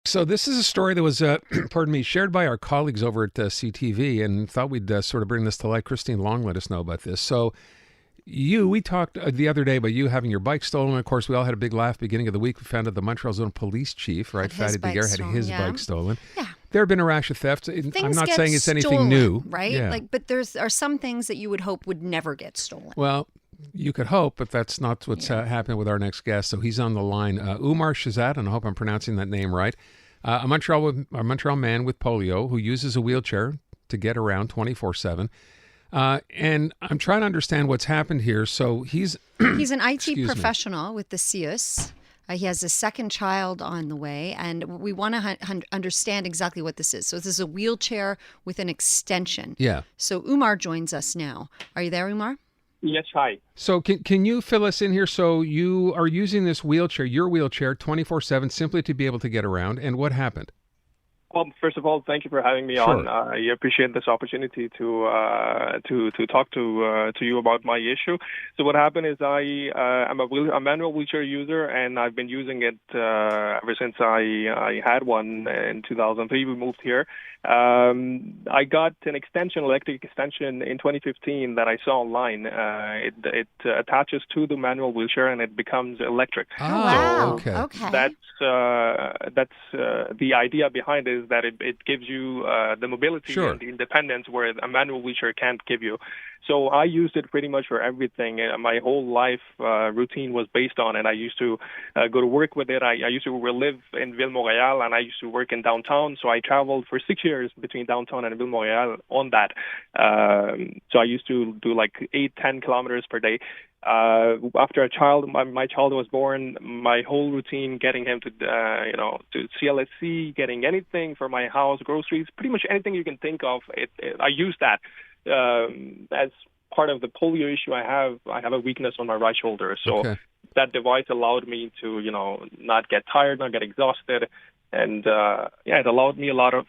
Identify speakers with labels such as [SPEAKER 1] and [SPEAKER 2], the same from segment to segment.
[SPEAKER 1] So this is a story that was, pardon me, shared by our colleagues over at CTV, and thought we'd sort of bring this to light. Christine Long let us know about this. So we talked the other day about you having your bike stolen. Of course, we all had a big laugh beginning of the week. We found out the Montreal Zone Police Chief, right, Fatty Daguerre, had his bike stolen.
[SPEAKER 2] Yeah.
[SPEAKER 1] There have been a rash of thefts. I'm not saying it's anything
[SPEAKER 2] stolen,
[SPEAKER 1] new.
[SPEAKER 2] Right?
[SPEAKER 1] Yeah.
[SPEAKER 2] But are some things that you would hope would never get stolen.
[SPEAKER 1] Well, you could hope, but that's not what's happening with our next guest. So he's on the line. UMAR SHEZAD, and I hope I'm pronouncing that name right. A Montreal man with polio who uses a wheelchair to get around 24/7. And I'm trying to understand what's happened here. So he's
[SPEAKER 2] an IT professional with the CIUSSS. He has a second child on the way, and we want to understand exactly what this is. So this is a wheelchair with an extension.
[SPEAKER 1] Yeah.
[SPEAKER 2] So Umar joins us now. Are you there, Umar?
[SPEAKER 3] Yes, hi.
[SPEAKER 1] So can you fill us in here? So you are using this wheelchair, your wheelchair, 24/7, simply to be able to get around. And what happened?
[SPEAKER 3] Well, first of all, thank you for having me on. I appreciate this opportunity to talk to you about my issue. So what happened is I'm a manual wheelchair user, and I've been using it ever since I had one in 2003. We moved here. I got an electric extension in 2015 that I saw online. It attaches to the manual wheelchair and it becomes electric.
[SPEAKER 2] Oh, wow.
[SPEAKER 1] Okay.
[SPEAKER 3] That's the idea behind it, is that it gives you the mobility and the independence where a manual wheelchaire can't give you. So I used it pretty much for everything. My whole life routine was based on it. I used to go to work with it. I used to live in Montreal, and I used to work in downtown. So I traveled for 6 years between downtown and Montreal on that. So I used to do like 8-10 kilometers per day. After my child was born, my whole routine, getting him to CLSC, getting anything for my house, groceries, pretty much anything you can think of, I use that. As part of the polio issue I have a weakness on my right shoulder. So that device allowed me to, not get tired, not get exhausted. And it allowed me a lot of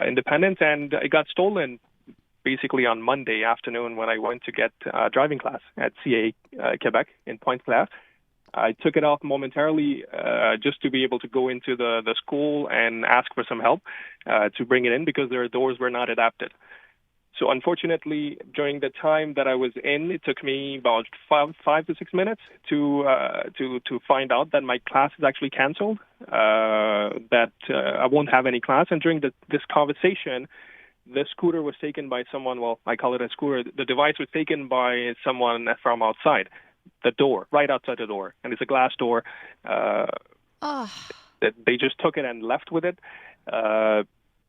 [SPEAKER 3] independence. And it got stolen basically on Monday afternoon when I went to get driving class at CJAD Quebec in Pointe-Claire. I took it off momentarily just to be able to go into the school and ask for some help to bring it in, because their doors were not adapted. So unfortunately, during the time that I was in, it took me about 5 to 6 minutes to find out that my class is actually canceled, that I won't have any class. And during this conversation, the scooter was taken by someone. Well, I call it a scooter. The device was taken by someone from outside the door, right outside the door, and it's a glass door. They just took it and left with it.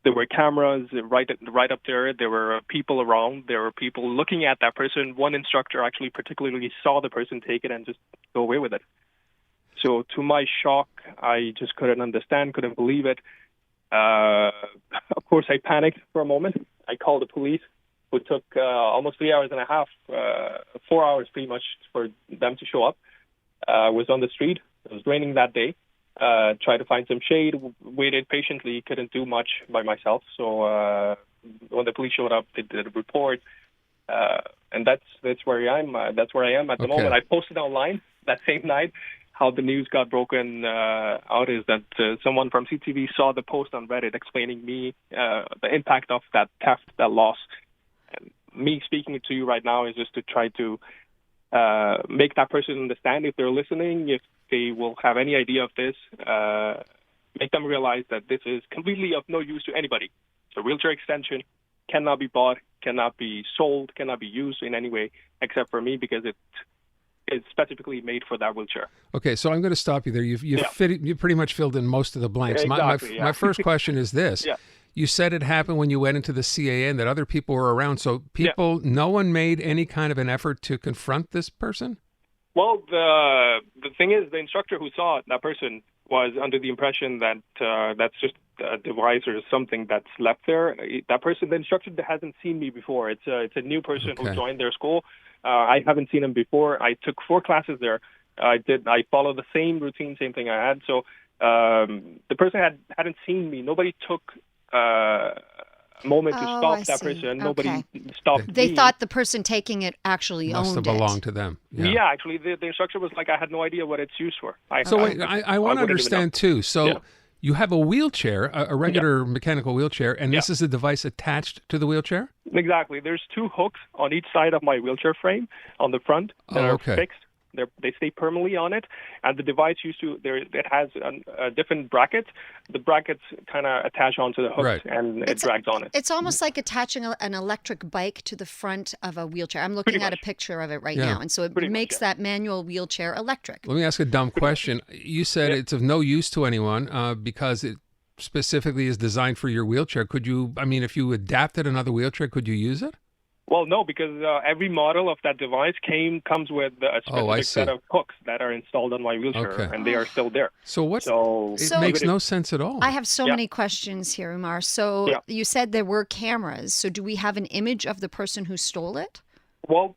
[SPEAKER 3] There were cameras right up there. There were people around. There were people looking at that person. One instructor actually particularly saw the person take it and just go away with it. So to my shock, I just couldn't understand, couldn't believe it. Of course, I panicked for a moment. I called the police, who took almost 3 hours and a half, 4 hours pretty much for them to show up. I was on the street. It was raining that day. Tried to find some shade, waited patiently, couldn't do much by myself. So when the police showed up, they did a report, and that's where I am. That's where I am at the moment. I posted online that same night. How the news got broken out is that someone from CTV saw the post on Reddit explaining me the impact of that theft, that loss. And me speaking to you right now is just to try to make that person understand, if they're listening, if they will have any idea of this, make them realize that this is completely of no use to anybody. So wheelchair extension cannot be bought, cannot be sold, cannot be used in any way except for me, because it is specifically made for that wheelchair.
[SPEAKER 1] Okay, so I'm going to stop you there. You pretty much filled in most of the blanks.
[SPEAKER 3] Exactly,
[SPEAKER 1] my first question is this.
[SPEAKER 3] Yeah.
[SPEAKER 1] You said it happened when you went into the CAA and that other people were around. So no one made any kind of an effort to confront this person?
[SPEAKER 3] Well, the thing is, the instructor who saw it, that person, was under the impression that that's just a device or something that's left there. That person, the instructor, hasn't seen me before. It's a new person who joined their school. I haven't seen him before. I took 4 classes there. I followed the same routine, same thing I had. So the person hadn't seen me. Nobody took a moment to stop that person. Nobody stopped
[SPEAKER 2] They
[SPEAKER 3] me.
[SPEAKER 2] thought the person taking it actually
[SPEAKER 1] Must
[SPEAKER 2] owned
[SPEAKER 1] have belonged to them.
[SPEAKER 3] Yeah, actually, the instructor was like, I had no idea what it's used for.
[SPEAKER 1] I want to understand too. So You have a wheelchair, a regular mechanical wheelchair, and this is a device attached to the wheelchair?
[SPEAKER 3] Exactly. There's two hooks on each side of my wheelchair frame on the front that are fixed. They stay permanently on it, and the device it has different brackets. The brackets kind of attach onto the hooks, and it drags on it.
[SPEAKER 2] It's almost like attaching an electric bike to the front of a wheelchair. I'm looking at a picture of it right now, and so it makes that manual wheelchair electric.
[SPEAKER 1] Let me ask a dumb question. You said it's of no use to anyone because it specifically is designed for your wheelchair. Could you, if you adapted another wheelchair, could you use it?
[SPEAKER 3] Well, no, because every model of that device comes with a specific set of hooks that are installed on my wheelchair, and they are still there.
[SPEAKER 1] So it makes no sense at all.
[SPEAKER 2] I have so many questions here, UMAR. So you said there were cameras. So do we have an image of the person who stole it?
[SPEAKER 3] Well,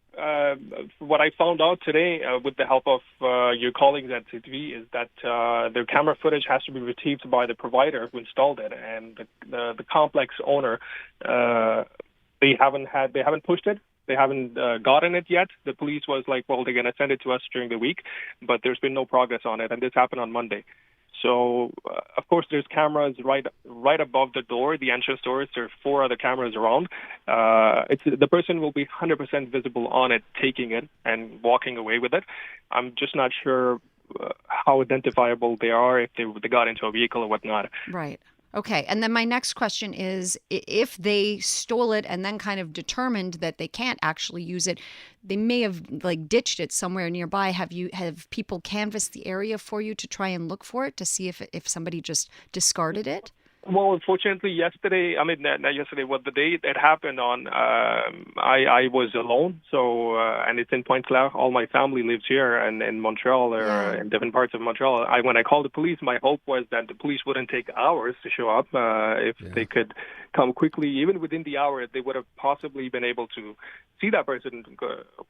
[SPEAKER 3] what I found out today with the help of your colleagues at CTV is that their camera footage has to be retrieved by the provider who installed it, and the complex owner. They haven't pushed it. They haven't gotten it yet. The police was like, well, they're going to send it to us during the week, but there's been no progress on it, and this happened on Monday. So, of course, there's cameras right above the door, the entrance doors. There are 4 other cameras around. The person will be 100% visible on it, taking it and walking away with it. I'm just not sure how identifiable they are, if they got into a vehicle or whatnot.
[SPEAKER 2] Right. Okay. And then my next question is, if they stole it and then kind of determined that they can't actually use it, they may have ditched it somewhere nearby. Have people canvassed the area for you to try and look for it to see if somebody just discarded it?
[SPEAKER 3] Well, unfortunately, not yesterday, the day it happened on, I was alone. So, and it's in Pointe-Claire. All my family lives here and in Montreal or in different parts of Montreal. When I called the police, my hope was that the police wouldn't take hours to show up. If they could come quickly, even within the hour, they would have possibly been able to see that person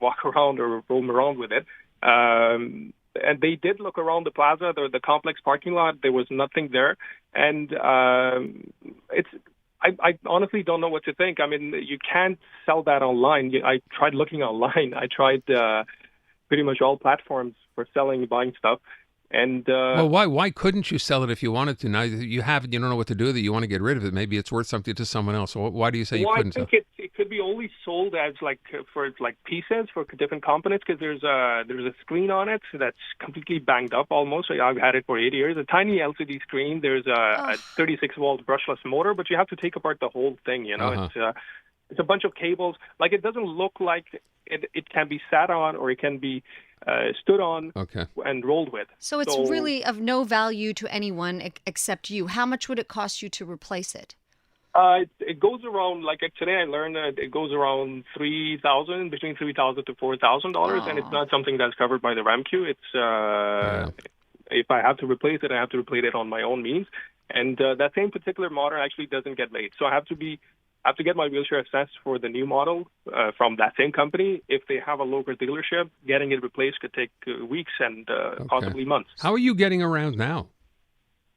[SPEAKER 3] walk around or roam around with it. And they did look around the plaza, the complex parking lot. There was nothing there. And I honestly don't know what to think. You can't sell that online. I tried looking online. I tried pretty much all platforms for buying stuff. And
[SPEAKER 1] well, why couldn't you sell it if you wanted to? Now you have it, you don't know what to do with it. You want to get rid of it. Maybe it's worth something to someone else. So why do you say you couldn't sell?
[SPEAKER 3] I think it could be only sold as for pieces for different components, because there's a screen on it that's completely banged up almost. I've had it for 8 years. A tiny LCD screen. There's a 36-volt brushless motor, but you have to take apart the whole thing. It's a bunch of cables. It doesn't look like it can be sat on, or it can be stood on and rolled with.
[SPEAKER 2] So it's really of no value to anyone except you. How much would it cost you to replace it?
[SPEAKER 3] It goes around, today I learned that it goes around between $3,000 to $4,000, and it's not something that's covered by the RAMQ. It's if I have to replace it, I have to replace it on my own means. And that same particular model actually doesn't get made. So I have to get my wheelchair assessed for the new model from that same company. If they have a local dealership, getting it replaced could take weeks and possibly months.
[SPEAKER 1] How are you getting around now?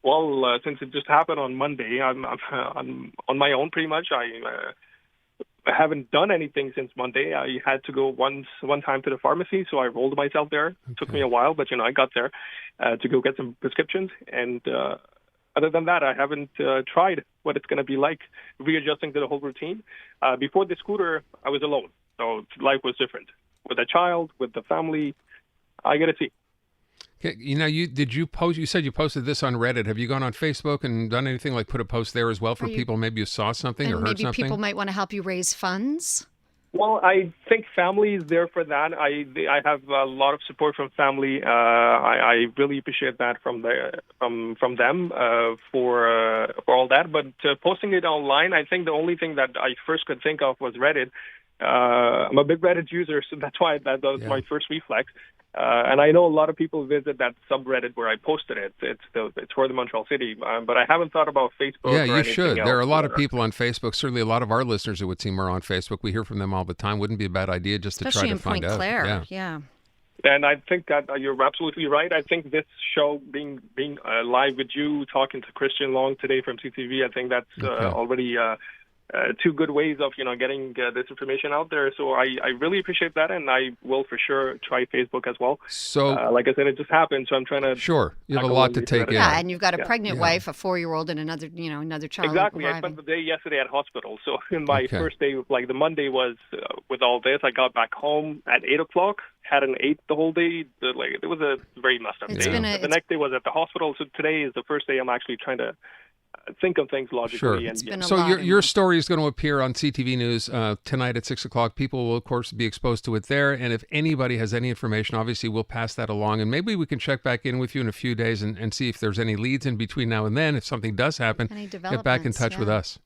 [SPEAKER 3] Well, since it just happened on Monday, I'm on my own pretty much. I haven't done anything since Monday. I had to go one time to the pharmacy, so I rolled myself there. It took me a while, but I got there to go get some prescriptions. And other than that, I haven't tried what it's going to be like readjusting to the whole routine. Before the scooter, I was alone, so life was different. With a child, with the family, I got to see.
[SPEAKER 1] Okay, you said you posted this on Reddit. Have you gone on Facebook and done anything like put a post there as well for people? Maybe you saw something or heard something?
[SPEAKER 2] Maybe people might want to help you raise funds?
[SPEAKER 3] Well, I think family is there for that. I have a lot of support from family. I really appreciate that from them for all that. But posting it online, I think the only thing that I first could think of was Reddit. I'm a big Reddit user, so that's why that was my first reflex. And I know a lot of people visit that subreddit where I posted it. It's for the Montreal city, but I haven't thought about Facebook.
[SPEAKER 1] Yeah, you should. There are a lot of people on Facebook. Certainly, a lot of our listeners, it would seem, are on Facebook. We hear from them all the time. Wouldn't be a bad idea just to try to find out.
[SPEAKER 2] Especially in Pointe-Claire. Yeah.
[SPEAKER 3] And I think that you're absolutely right. I think this show being live with you, talking to Christian Long today from CTV, I think that's already two good ways of getting this information out there. So I really appreciate that, and I will for sure try Facebook as well.
[SPEAKER 1] So,
[SPEAKER 3] like I said, it just happened, so I'm trying to.
[SPEAKER 1] Sure, you have a lot to take in.
[SPEAKER 2] Yeah, and you've got a pregnant wife, a 4-year-old, and another child.
[SPEAKER 3] Exactly. I spent the day yesterday at hospital. So my first day, like the Monday, was with all this. I got back home at 8:00. Hadn't ate the whole day. It was a very messed up day. The next day was at the hospital. So today is the first day I'm actually trying to think of things logically.
[SPEAKER 1] Sure.
[SPEAKER 3] And
[SPEAKER 1] so your story is going to appear on CTV News tonight at 6:00. People will, of course, be exposed to it there. And if anybody has any information, obviously we'll pass that along. And maybe we can check back in with you in a few days and see if there's any leads in between now and then. If something does happen, get back in touch with us.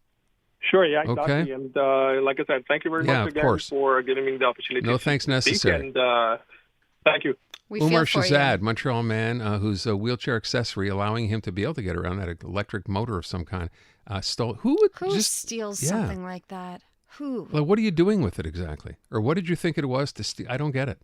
[SPEAKER 3] Sure, yeah, exactly.
[SPEAKER 1] Okay.
[SPEAKER 3] And like I said, thank you very much again for giving me the opportunity.
[SPEAKER 1] No thanks necessary.
[SPEAKER 3] And thank you.
[SPEAKER 1] UMAR SHEZAD, Montreal man who's a wheelchair accessory, allowing him to be able to get around that electric motor of some kind. Stole. Who
[SPEAKER 2] steals something like that? Who?
[SPEAKER 1] Well, what are you doing with it exactly? Or what did you think it was to steal? I don't get it.